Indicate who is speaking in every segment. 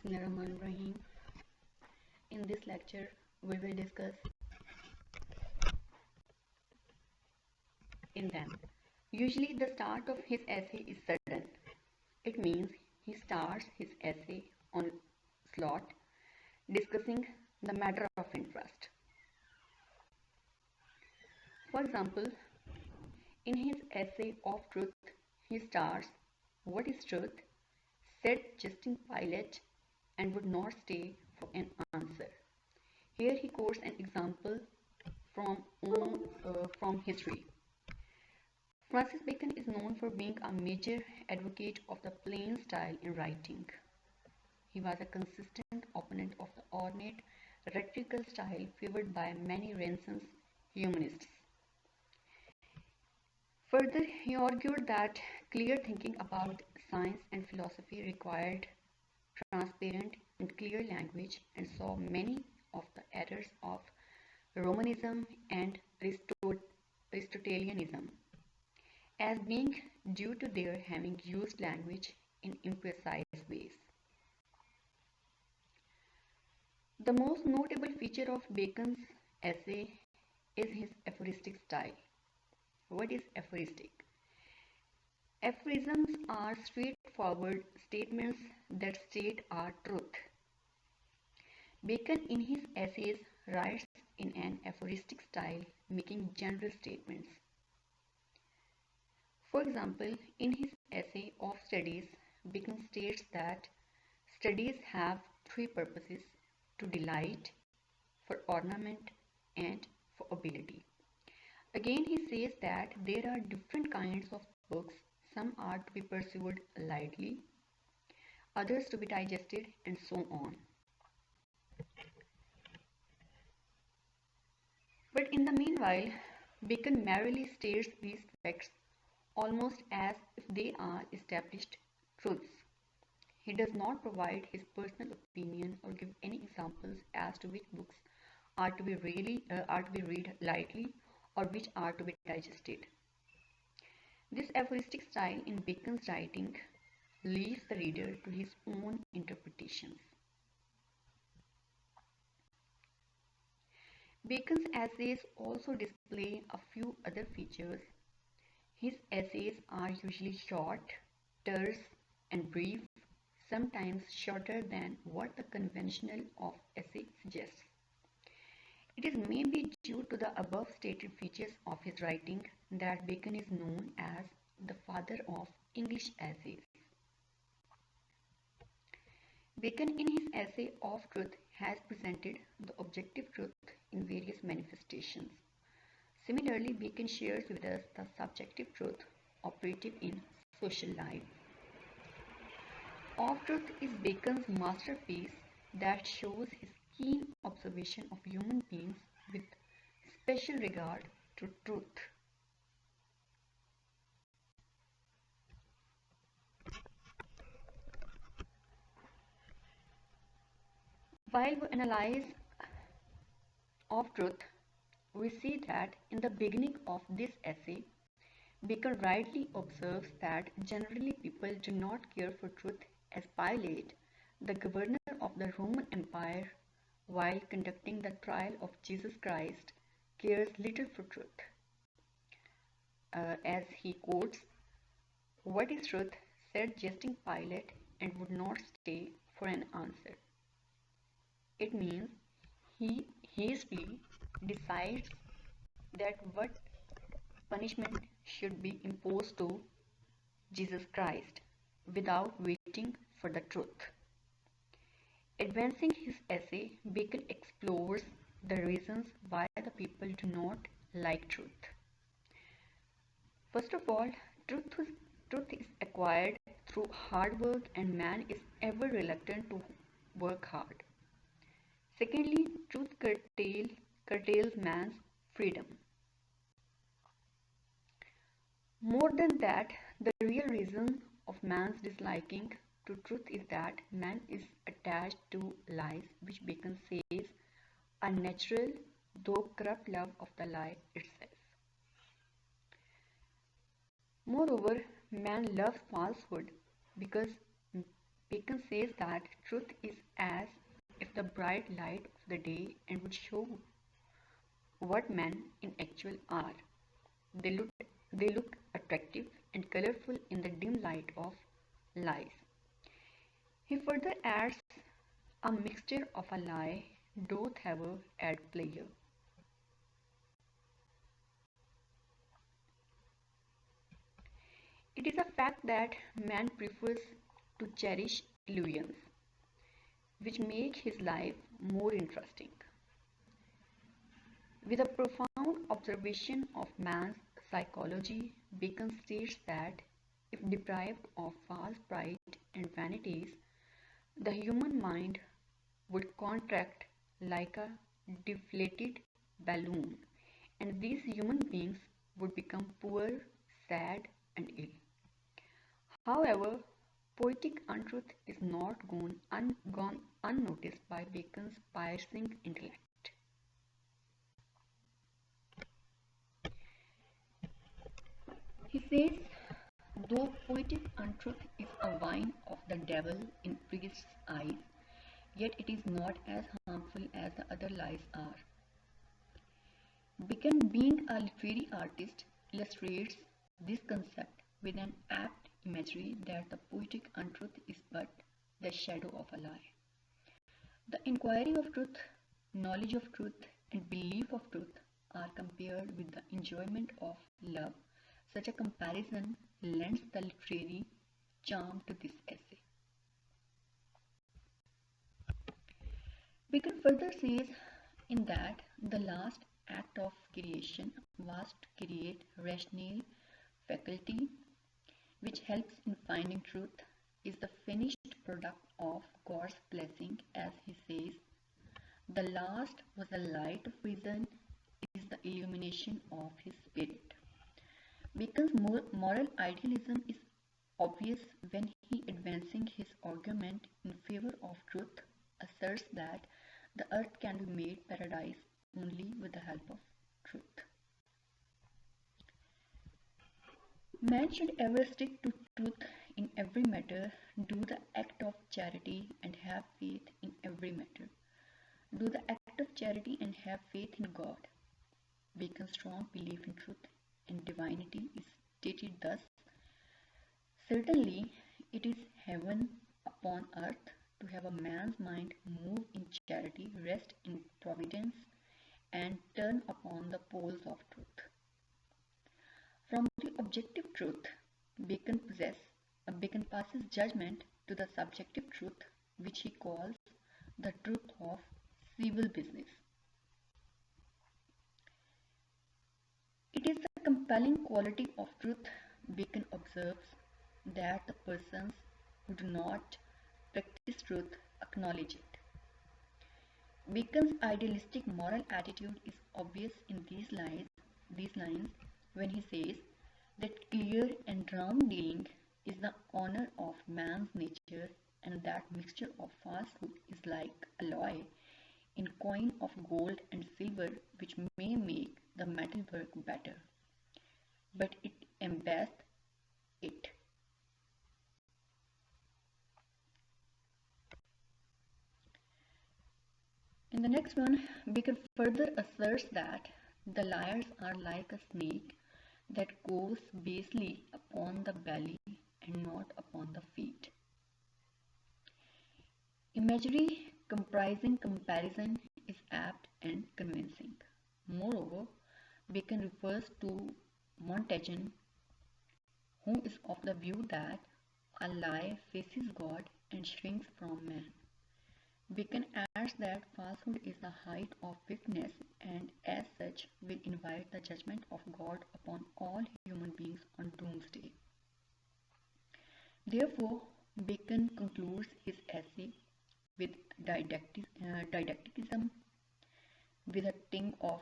Speaker 1: Bismillahirrahmanirrahim. In this lecture, we will discuss in them. Usually, the start of his essay is sudden. It means he starts his essay on slot, discussing the matter of interest. For example, in his essay of truth, he starts, "What is truth?" said Justin Pilate, and would not stay for an answer. Here he quotes an example from history. Francis Bacon is known for being a major advocate of the plain style in writing. He was a consistent opponent of the ornate, rhetorical style favored by many Renaissance humanists. Further, he argued that clear thinking about science and philosophy required transparent and clear language, and saw many of the errors of Romanism and Aristotelianism as being due to their having used language in imprecise ways. The most notable feature of Bacon's essay is his aphoristic style. What is aphoristic? Aphorisms are straightforward statements that state a truth. Bacon in his essays writes in an aphoristic style, making general statements. For example, in his essay of studies, Bacon states that studies have three purposes: to delight, for ornament, and for ability. Again, he says that there are different kinds of books. Some are to be pursued lightly, others to be digested, and so on. But in the meanwhile, Bacon merely states these facts almost as if they are established truths. He does not provide his personal opinion or give any examples as to which books are to be read lightly or which are to be digested. This aphoristic style in Bacon's writing leaves the reader to his own interpretations. Bacon's essays also display a few other features. His essays are usually short, terse, and brief, sometimes shorter than what the conventional of essay suggests. It is maybe due to the above stated features of his writing that Bacon is known as the father of English essays. Bacon in his essay of truth has presented the objective truth in various manifestations. Similarly, Bacon shares with us the subjective truth operative in social life. Of Truth is Bacon's masterpiece that shows his keen observation of human beings with special regard to truth. While we analyze Of Truth, we see that in the beginning of this essay, Bacon rightly observes that generally people do not care for truth, as Pilate, the governor of the Roman Empire, while conducting the trial of Jesus Christ, cares little for truth. As he quotes, "What is truth?" said jesting Pilate, and would not stay for an answer. It means he hastily decides that what punishment should be imposed to Jesus Christ without waiting for the truth. Advancing his essay, Bacon explores the reasons why the people do not like truth. First of all, truth is acquired through hard work, and man is ever reluctant to work hard. Secondly, truth curtails man's freedom. More than that, the real reason of man's disliking to truth is that man is attached to lies, which Bacon says a natural though corrupt love of the lie itself. Moreover, man loves falsehood because Bacon says that truth is as if the bright light of the day and would show what men in actual are. They look attractive and colorful in the dim light of lies. He further adds a mixture of a lie doth ever add player. It is a fact that man prefers to cherish illusions, which make his life more interesting. With a profound observation of man's psychology, Bacon states that if deprived of false pride and vanities, the human mind would contract like a deflated balloon, and these human beings would become poor, sad, and ill. However, poetic untruth is not gone unnoticed by Bacon's piercing intellect. He says, though poetic untruth is a wine of the devil in priest's eyes, yet it is not as harmful as the other lies are. Bacon, being a literary artist, illustrates this concept with an apt imagery that the poetic untruth is but the shadow of a lie. The inquiry of truth, knowledge of truth, and belief of truth are compared with the enjoyment of love. Such a comparison lends the literary charm to this essay. Bacon further says in that the last act of creation was to create rational faculty which helps in finding truth is the finished product of God's blessing, as he says. The last was the light of reason, is the illumination of his spirit. Bacon's moral idealism is obvious when he, advancing his argument in favor of truth, asserts that the earth can be made paradise only with the help of truth. Man should ever stick to truth in every matter, do the act of charity and have faith in every matter. Do the act of charity and have faith in God. Bacon's strong belief in truth and divinity is stated thus: certainly it is heaven upon earth to have a man's mind move in charity, rest in providence, and turn upon the poles of truth. From the objective truth Bacon passes judgment to the subjective truth, which he calls the truth of civil business. It is the compelling quality of truth, Bacon observes, that the persons who do not practice truth acknowledge it. Bacon's idealistic moral attitude is obvious in these lines when he says that clear and round dealing is the honor of man's nature, and that mixture of falsehood is like alloy in coin of gold and silver, which may make the metalwork better, but it embellisheth it. In the next one, Bacon further asserts that the liars are like a snake that goes basely upon the belly and not upon the feet. Imagery comprising comparison is apt and convincing. Moreover, Bacon refers to Montaigne, who is of the view that a lie faces God and shrinks from man. Bacon adds that falsehood is the height of wickedness and as such will invite the judgment of God upon all human beings on doomsday. Therefore, Bacon concludes his essay with didacticism with a tinge of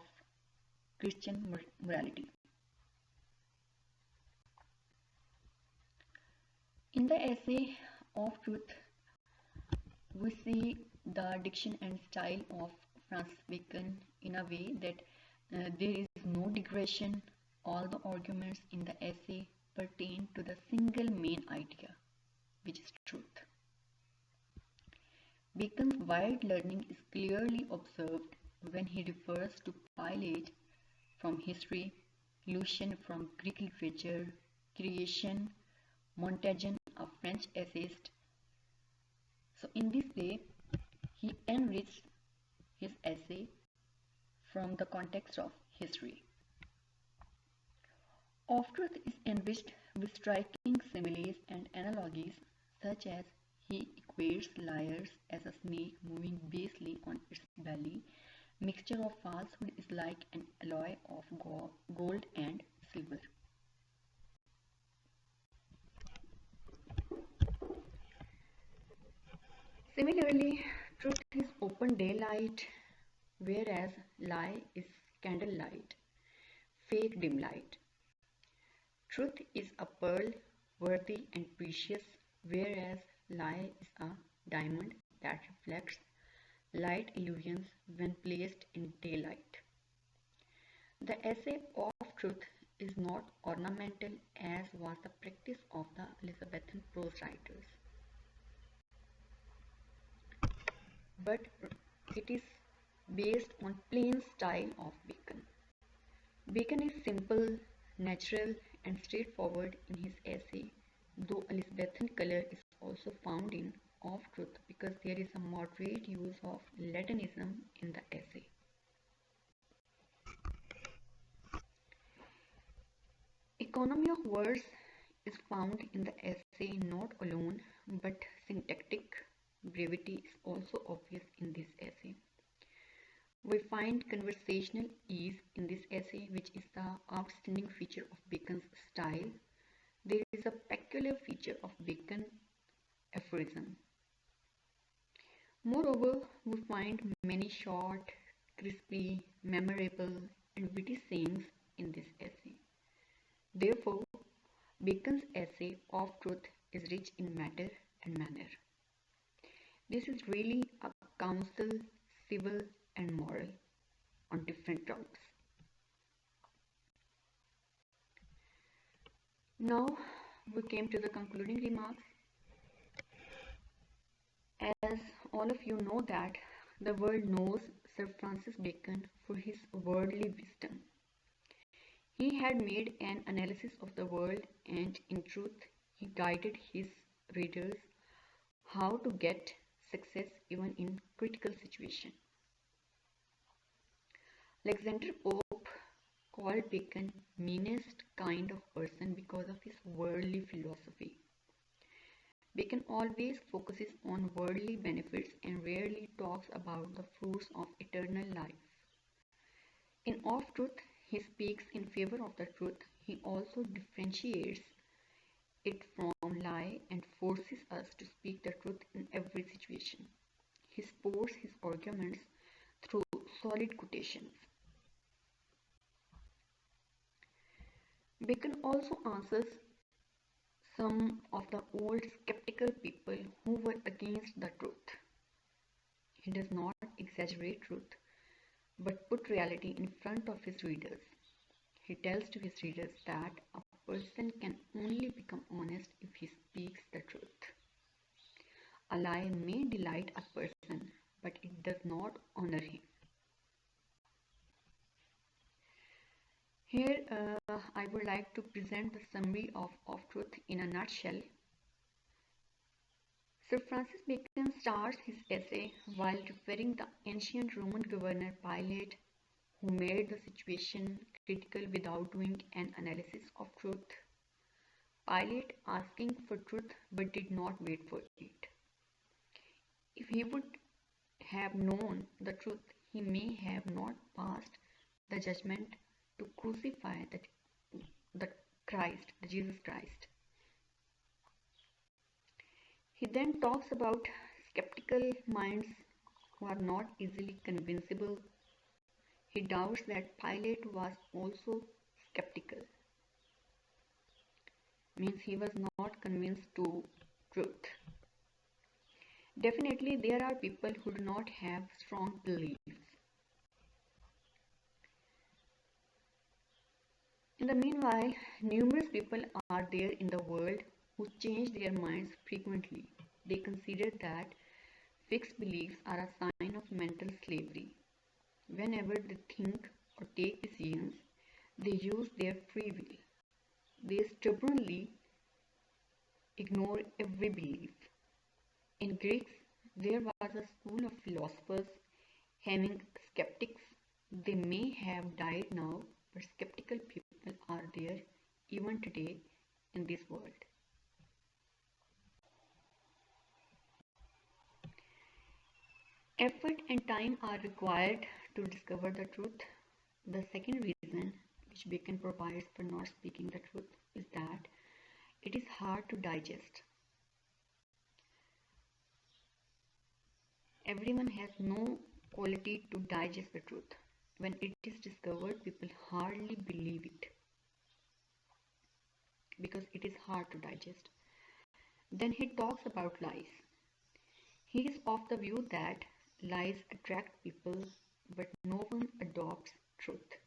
Speaker 1: Christian morality. In the essay of truth, we see the diction and style of Francis Bacon in a way that there is no digression. All the arguments in the essay pertain to the single main idea, which is truth. Bacon's wide learning is clearly observed when he refers to Pilate from history, Lucian from Greek literature, creation, Montaigne, a French essayist. So, in this way, he enriched his essay from the context of history. Off-truth is enriched with striking similes and analogies, such as he equates liars as a snake moving basely on its belly. Mixture of falsehood is like an alloy of gold and silver. Similarly, truth is open daylight, whereas lie is candlelight, fake dim light. Truth is a pearl, worthy and precious, whereas lie is a diamond that reflects light illusions when placed in daylight. The essay of truth is not ornamental as was the practice of the Elizabethan prose writers, but it is based on plain style of Bacon. Bacon is simple, natural, and straightforward in his essay, though Elizabethan color is also found in Of Truth because there is a moderate use of Latinism in the essay. Economy of words is found in the essay not alone, but syntactic brevity is also obvious in this essay. We find conversational ease in this essay, which is the outstanding feature of Bacon's style. There is a peculiar feature of Bacon aphorism. Moreover, we find many short, crispy, memorable, and witty sayings in this essay. Therefore, Bacon's essay of truth is rich in matter and manner. This is really a counsel, civil, and moral on different grounds. Now we came to the concluding remarks. As all of you know that the world knows Sir Francis Bacon for his worldly wisdom. He had made an analysis of the world and in truth he guided his readers how to get success even in critical situations. Alexander Pope called Bacon meanest kind of person because of his worldly philosophy. Bacon always focuses on worldly benefits and rarely talks about the fruits of eternal life. In Of Truth, he speaks in favor of the truth. He also differentiates it from lie and forces us to speak the truth in every situation. He supports his arguments through solid quotations. Bacon also answers some of the old skeptical people who were against the truth. He does not exaggerate truth, but put reality in front of his readers. He tells to his readers that a person can only become honest if he speaks the truth. A lie may delight a person, but it does not honor him. Here I would like to present the summary of Truth in a nutshell. Sir Francis Bacon starts his essay while referring the ancient Roman governor Pilate, who made the situation critical without doing an analysis of truth. Pilate asking for truth but did not wait for it. If he would have known the truth, he may have not passed the judgment to crucify the Christ, the Jesus Christ. He then talks about skeptical minds who are not easily convincible. He doubts that Pilate was also skeptical. Means he was not convinced to truth. Definitely there are people who do not have strong beliefs. In the meanwhile, numerous people are there in the world who change their minds frequently. They consider that fixed beliefs are a sign of mental slavery. Whenever they think or take decisions, they use their free will. They stubbornly ignore every belief. In Greece, there was a school of philosophers having skeptics. They may have died now, but skeptical people are there even today in this world. Effort and time are required to discover the truth. The second reason which Bacon provides for not speaking the truth is that it is hard to digest. Everyone has no quality to digest the truth. When it is discovered, people hardly believe it because it is hard to digest. Then he talks about lies. He is of the view that lies attract people, but no one adopts truth.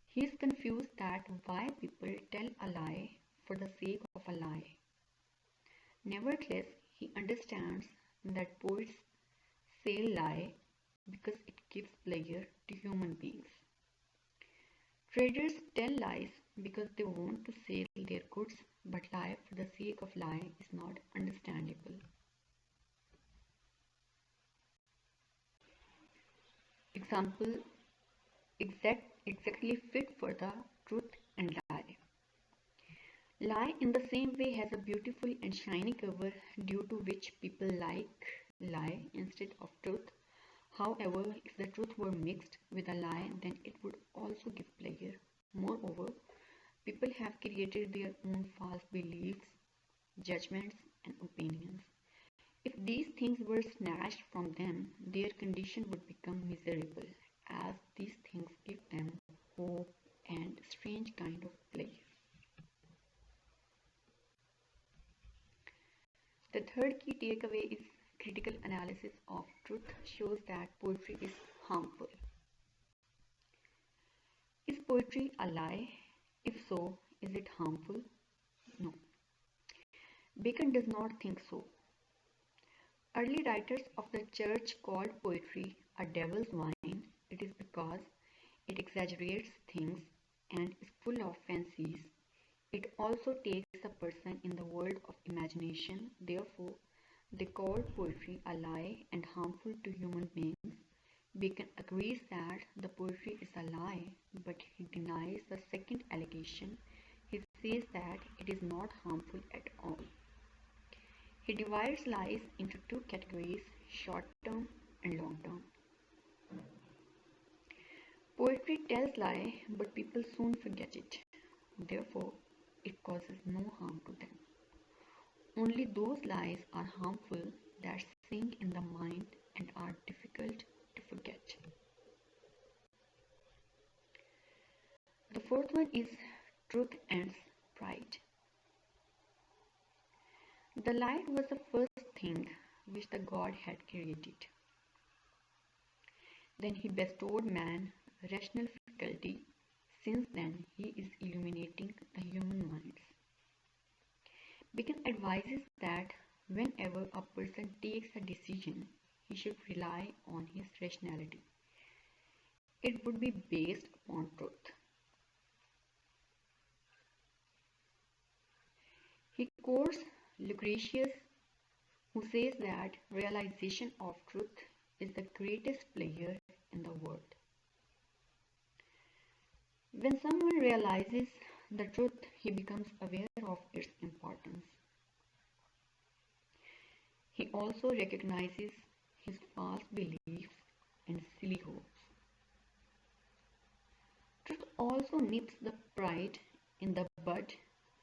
Speaker 1: He is confused that why people tell a lie for the sake of a lie. Nevertheless, he understands that poets say lie because it gives pleasure to human beings. Traders tell lies because they want to sell their goods, but lie for the sake of lie is not understandable. Example exactly fit for the truth and lie. Lie in the same way has a beautiful and shiny cover due to which people like lie instead of truth. However, if the truth were mixed with a lie, then it would also give pleasure. Moreover, people have created their own false beliefs, judgments, and opinions. If these things were snatched from them, their condition would become miserable, as these things give them hope and strange kind of pleasure. The third key takeaway is critical analysis of truth shows that poetry is harmful. Is poetry a lie? If so, is it harmful? No. Bacon does not think so. Early writers of the church called poetry a devil's wine. It is because it exaggerates things and is full of fancies. It also takes a person in the world of imagination. Therefore, they call poetry a lie and harmful to human beings. Bacon agrees that the poetry is a lie, but he denies the second allegation. He says that it is not harmful at all. He divides lies into two categories, short term and long term. Poetry tells lie, but people soon forget it. Therefore, it causes no harm to them. Only those lies are harmful that sink in the mind and are difficult to forget. The fourth one is truth ends pride. The light was the first thing which the God had created. Then he bestowed man rational faculty. Since then, he is illuminating the human minds. Bacon advises that whenever a person takes a decision, he should rely on his rationality. It would be based upon truth. He quotes Lucretius, who says that realization of truth is the greatest pleasure in the world. When someone realizes the truth, he becomes aware of its importance. He also recognizes his false beliefs and silly hopes. Truth also nips the pride in the bud,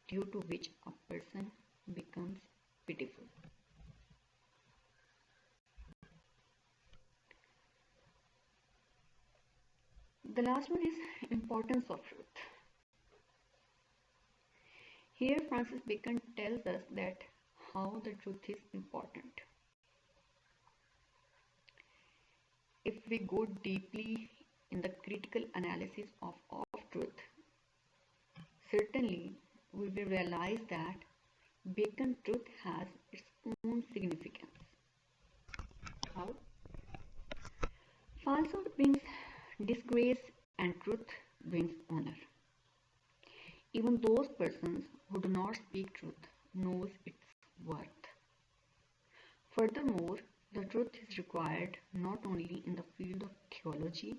Speaker 1: due to which a person becomes pitiful. The last one is importance of truth. Here Francis Bacon tells us that how the truth is important. If we go deeply in the critical analysis of truth, certainly we will realize that Bacon truth has its own significance. Falsehood brings disgrace and truth brings honor. Even those persons who do not speak truth knows its worth. Furthermore, the truth is required not only in the field of theology,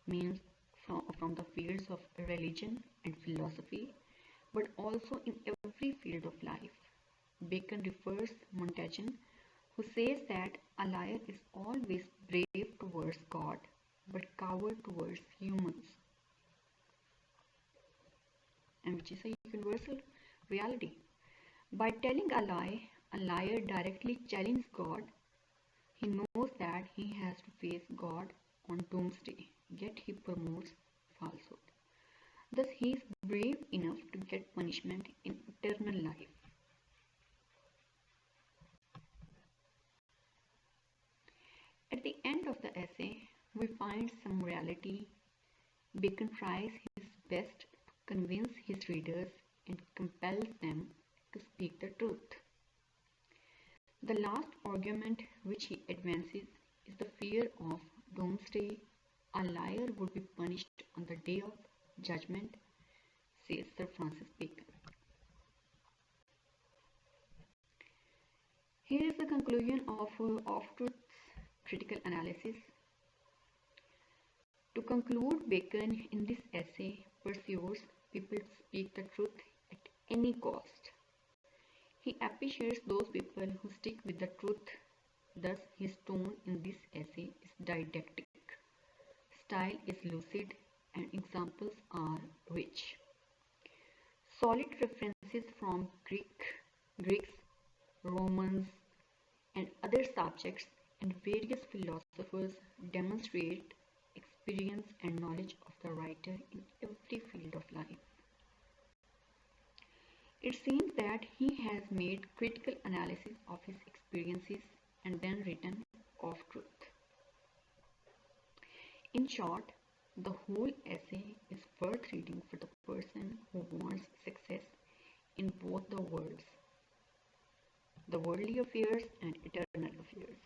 Speaker 1: means from the fields of religion and philosophy, but also in every field of life. Bacon refers Montaigne, who says that a liar is always brave towards God, but coward towards humans, and which is a universal reality. By telling a liar directly challenges God. He knows that he has to face God on doomsday, yet he promotes falsehood. Thus, he is brave enough to get punishment in eternal life. At the end of the essay, we find some reality. Bacon tries his best to convince his readers and compels them to speak the truth. The last argument which he advances is the fear of doomsday. A liar would be punished on the day of judgment, says Sir Francis Bacon. Here is the conclusion of truth's critical analysis. To conclude, Bacon in this essay pursues people to speak the truth at any cost. He appreciates those people who stick with the truth. Thus, his tone in this essay is didactic. Style is lucid and examples are rich. Solid references from Greeks, Romans, and other subjects and various philosophers demonstrate experience and knowledge of the writer in every field of life. It seems that he has made critical analysis of his experiences and then written of truth. In short, the whole essay is worth reading for the person who wants success in both the worlds, the worldly affairs and eternal affairs.